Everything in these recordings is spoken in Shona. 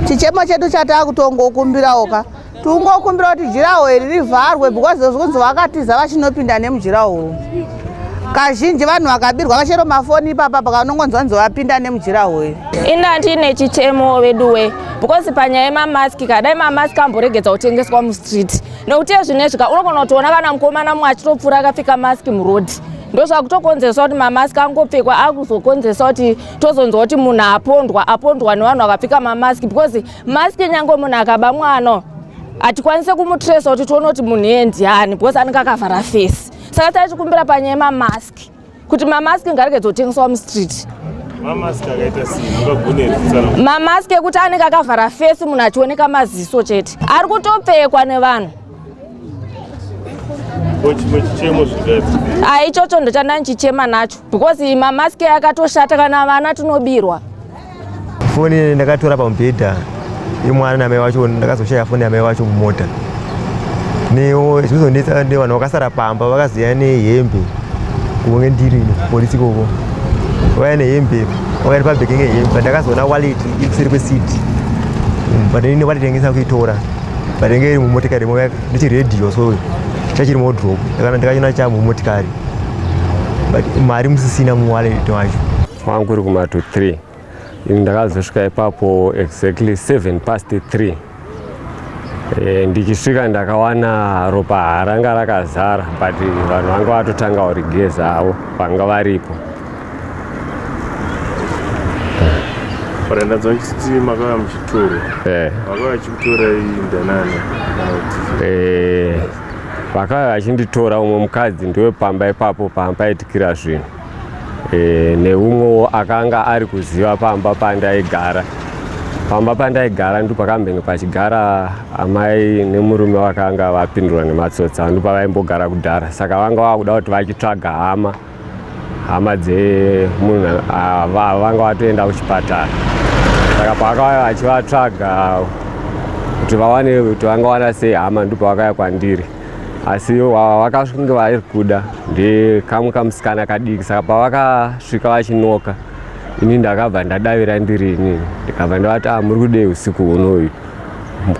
chichemo chedu chatakutongokumbirawoka tungokumbira kuti jirawo iri rivharwe because zvikunzi vakatiza vachinopinda nemujirawo kazhinji vanhu vakabirwa vachero mafoni ipapa pakanongonzwa nzi vapinda nemujirawo iri. Inda ndine chichemo veduwe because panyaya yemamaski kadai mamaski amboregedza kutengeswa mustreet nekuti zvinezvika unogona kutoona kana mukomana mumwe achitopfuura akapfeka maski murodhi ndozvakutokonzesa kuti mamaski angopfekwa akuzokonzesa kuti tozonzwa kuti munhu apondwa nevanhu vakapfeka mamaski because maski nyange munhu akaba mwana hatikwanise kumutresa kuti tione kuti munhu iye ndiani because anenge akavhara fesi. Saka taichikumbira panyaya yemamaski kuti mamaski ngaregedza kutengeswa mustreet. Mamaski ekuti anenge akavhara fesi munhu achioneka maziso chete ari kutopfekwa nevanhu. Ichocho ndo chandandichichema nacho because mamaski akatoshata kana vana tinobirwa. Foni ndakatora pamubhedha imwana namai wacho ndakazoshaya foni yamai wacho mumota. Neo zvizondetsa ndi vanhu vakasara pamba vakaziya nehembe kunge ndiri polisi koko. Vaya nehembe vakati pabheki ngehembe ndakazoona wallet iri kuseri kwesiti. But ini vatitengesa kuitora. Vatenge iri mumotikari ndechiredhiyo so chachiri modrop ndakachona chamumotikari but mari musisina muwallet wacho. Wangu uri kuma 3 ndakazosvika ipapo exactly 3:07 ndichisvika ndakawana ropa haranga rakazara but vanhu vanga vatotanga kurigeza havo vanga varipo. Parenda dzanchiti makava muchitoro. Makava chikutora indanani. Vakava vachinditora umwe mukadzi ndiwe pamba ipapo paitikira zvinhu. Neumwewo akanga ari kuziva pamba pandaigara. Pamba pandaigara ndipo pakambenge pachigara amai nemurume vakanga vapindurwa nematsotsi ndipo pavaimbogara kudhara. Saka vanga vakuda kuti vachitsvaga hama dzemunhu vanga vatoenda kuchipatara. Saka pakauya vachivatsvaga kuti vawane kuti vangawana sei hama ndipo vakauya kwandiri. Asi vakasvika vari kuda ndekamwe kamusikana kadiki. Saka pavakasvika vachinoka ini ndakabva ndadavira ndiri inini ndikabva ndavati muri kudei usiku unoyu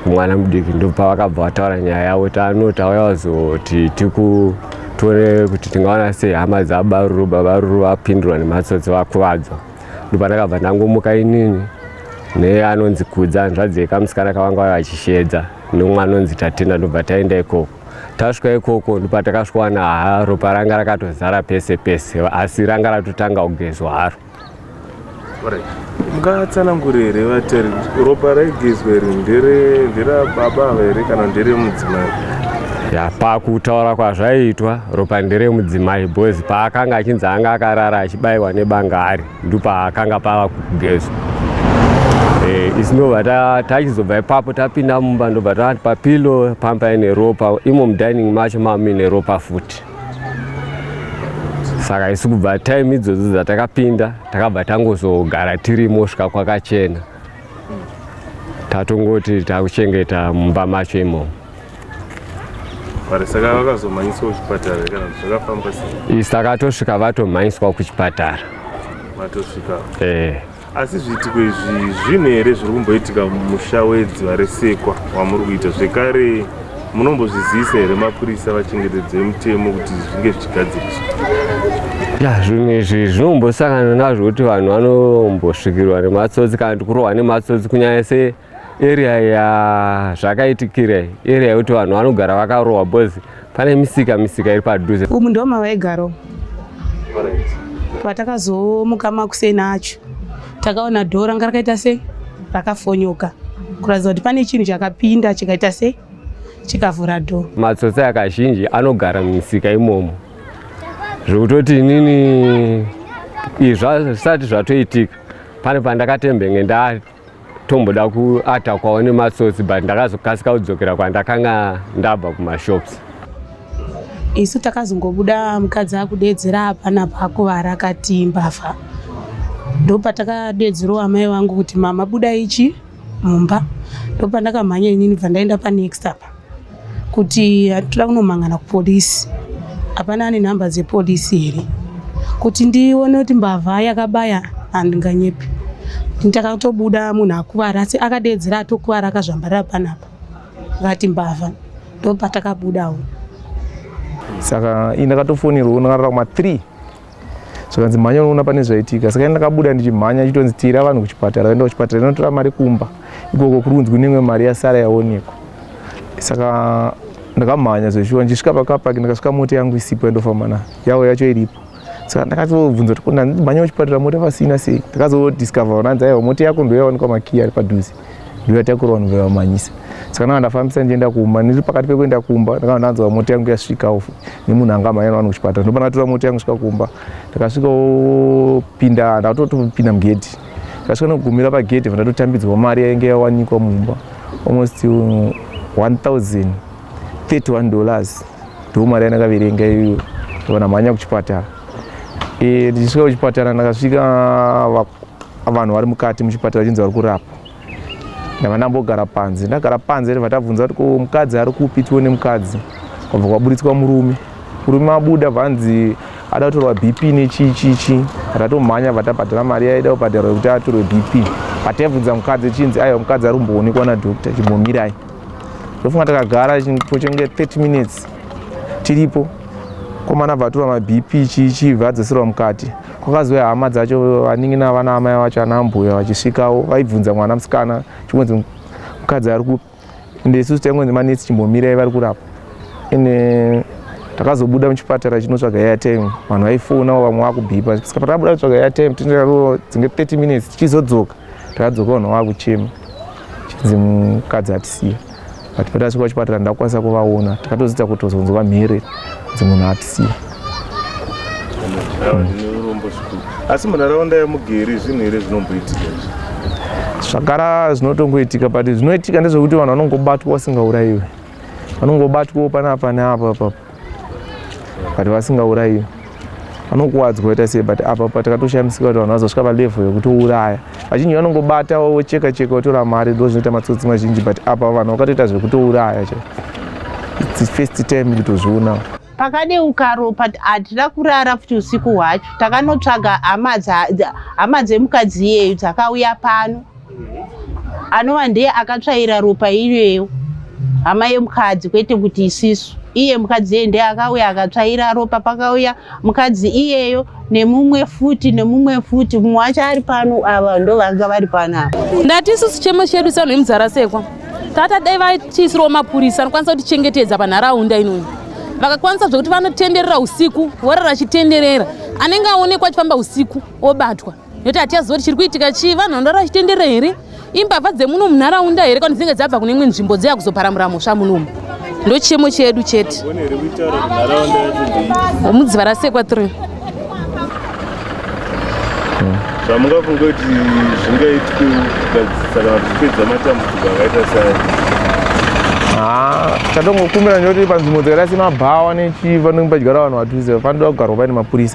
kumwana mudiki. Ndipo pavakabva vataura nyaya yavo tanoti auya vazoti tione kuti tingawana sei hama dzabaruru babaruru vapindurwa nematsotsi vakuvadzwa. Ndipo pandakabva ndangomuka inini neanonzi Kudza hanzvadzi yekamusikana kavanga vachishedza neumwe anonzi Tatenda. Ndobva taenda ikoko. Tasvika ikoko ndipo patakasvikawana ropa ranga rakatozara pese pese asi ranga ratotanga kugezwa haro. Mungatsanangurire vatari ropa raigezwa iri nderababa here kana nderemudzimai? Pakutaura kwazvaiitwa ropa nderemudzimai because paakanga achinzi anga akarara achibayiwa nebanga ari ndipo paakanga pava kugezwa. Isi ndobva tachizobva ipapo tapinda mumba ndobva tavati papilo pamba ine ropa imo mudining macho mine ropa futi. Saka isi kubva time idzodzo dzatakapinda takabva tangozogara tirimo svika kwakachena. Tatongoti takuchengeta mumba macho imomo. Saka vakazomhanyiswa kuchipatara kana zvakafamba sei? Saka tosvika vatomhanyiswa kuchipatara. Vatosvika? Asi zviitiko izvi zvinhu here zviri kumboitika mumusha weDzivarasekwa wamuri kuita zvekare munombozvizivisa here mapurisa vachengetedzi vemutemo kuti zvinge zvichigadziriswa? Zvinhu izvi zvinombosangana nazvo kuti vanhu vanombosvikirwa nematsotsi kana kuti kurohwa nematsotsi kunyanya searea yazvakaitikira area yekuti vanhu vanogara vakarohwa because pane misika iri padhuze. Umu ndo mavaigarawo. Patakazomuka makuseni acho takaona dhoo ranga rakaita sei rakafonyoka kuratidza kuti pane chinhu chakapinda chikaita sei chikavhura dhoo. Matsotsi akazhinji anogara mumisika imomo zvekutoti inini zvisati zvatoitika pane pandakatembenge ndatomboda kuatakwawo nematsotsi but ndakazokasika kudzokera kwandakanga ndabva kumashops. Isu takazongobuda mukadzi akudedzera apa napakuvara akati mbavha. Ndopatakadedzerwa amai vangu kuti mama buda ichi mumba. Ndopandakamhanya inini bva ndaenda panext apa kuti toda kunomangana kupolisi. Hapana ane nhamba dzepolisi here kuti ndione kuti mbavha yakabaya handinganyepi. Ndakatobuda munhu akuvara asi akadedzera atokuvara akazvambarira panapa akati mbavha ndopatakabudawo. Saka ndakatofonirwa ndakarara kuma 3 zvakanzi mhanya unoona pane zvaitika. Saka ndakabuda ndichimhanya chitonzi tira vanhu kuchipatara. Ndaenda kuchipatara inotora mari kumba ikoko kurunzwi nemwe mari yasara yaonekwa. Saka ndakamhanya zveshuwa ndichisvika pakapaki ndakasvika mota yangu isipo yandofamba nayo yawo yacho iripo. Saka ndakatovhunza kuti kuna mhanya kuchipatara mota pasina sei. Ndakazodiscover unanzi aiwa mota yako ndoyaonekwa makiyi ari padhuze ndoyatakura vanhu vaimanyisa. Saka ndakafambisa ndienda kumba. Ndiri pakati pekuenda kumba ndakanzwa mota yangu yasvikawo nemunhu angamhanya vanhu kuchipatara. Ndopanatora mota yangu kusvika kumba. Ndakasvikawo pinda ndakatopinda mugedhi. Ndakasvika nokugumira pagedhi ndatotambidzwa mari yainge yawanikwa mumba almost $1,031 ndo mari yandakaverenga iyoyo ndamhanya kuchipatara. Ndichisvika kuchipatara ndakasvika vanhu vari mukati muchipatara chinzi vari kurapa. Ndava ndambogara panze. Ndagara panze ndibva tabvunza kuti mukadzi ari kupi tione mukadzi. Kwabva kwaburitswa murume. Murume abuda bvanzi ada kutorwa BP nechichichi. Ndatomhanya vatabhadhara mari yaida kubhadharwa kuti atorwe BP. Pataibvunza mukadzi chinzi aiwa mukadzi ari kumboonekwa nadhokota chimbomirai. Ndofunga takagara chenge 30 minutes tiripo. Komana vatora maBP chichi vadzoserwa mukati. Kwakazouya hama dzacho vaningi navana amai vacho ana mbuya vachisvikawo vaibvunza mwana musikana chikunzi mukadzi ari kupi. Ende isusu taingonzi manesi chimbomirai vari kurapa. Ende takazobuda muchipatara chinotsvaga airtime. Vanhu vaifona vamwe vakubhipa. Saka patabuda kutsvaga airtime tinoenda dzinge 30 minutes tichizodzoka. Takadzoka vanhu vakuchema. Chinzi mukadzi atisiya. But patasvika kuchipatara ndakwanisa kuvaona. Takatozita kutozonzwa mhere dzimunhu atisiya. Asi munharaunda yamugere zvinhu here zvinomboitika? Zvakara zvinotongoitika but zvinoitika ndezvekuti vanhu vanongobatwa vasingaurayiwe. Vanongobatwawo panapa neapa but vasingaurayiwe. Vanokuwadzwa kuita sei but apa patakatoshamisika kuti vanhu vazosvika palevel yekutouraya. Vazhinji vanongobata vocheka-cheka votora mari ndo zvinoita matsotsi mazhinji but apa vanhu vakatoita zvekutouraya. It's first time kutozviona. Pakadeuka ropa hatina kurara futi usiku hwacho. Takanotsvaga hama dzemukadzi iyeyu dzakauya pano. Anova ndiye akatsvaira ropa iyoyo. Hama yemukadzi kwete kuti isisu. Iye mukadzi iye ndiye akauya akatsvaira ropa. Pakauya mukadzi iyeyo nemumwe futi. Mumwe wacho ari pano ava ndo vanga vari pano. Ndati isusu chemo chedu sanhu Mudzivarasekwa. Tata dai vachiisirawo mapurisa anokwanisa kutichengetedza panharaunda inoyi. Vakakwanisa zvokuti vanotenderera usiku, vorara chitenderera. Anenge aonekwa achifamba usiku obatwa. Nekuti hatiyaziva kuti chiri kuitika chii, vanhu vanorara chitenderera here? Imbavha dzemuno munharaunda here kana dzinenge dzabva kune imwe nzvimbo dzeya kuzoparamura mhosva munomu. Ndo chemo chedu chete. Mudzivarasekwa4. Zvamungafunga kuti zvingaitwe kana vachipedza matambudziko akaita sei? Tatongokumbira kuti panzvimbo dzakaita semabhawa nechi panenge pachigara vanhu vatuze panoda kugarwa paine mapurisa.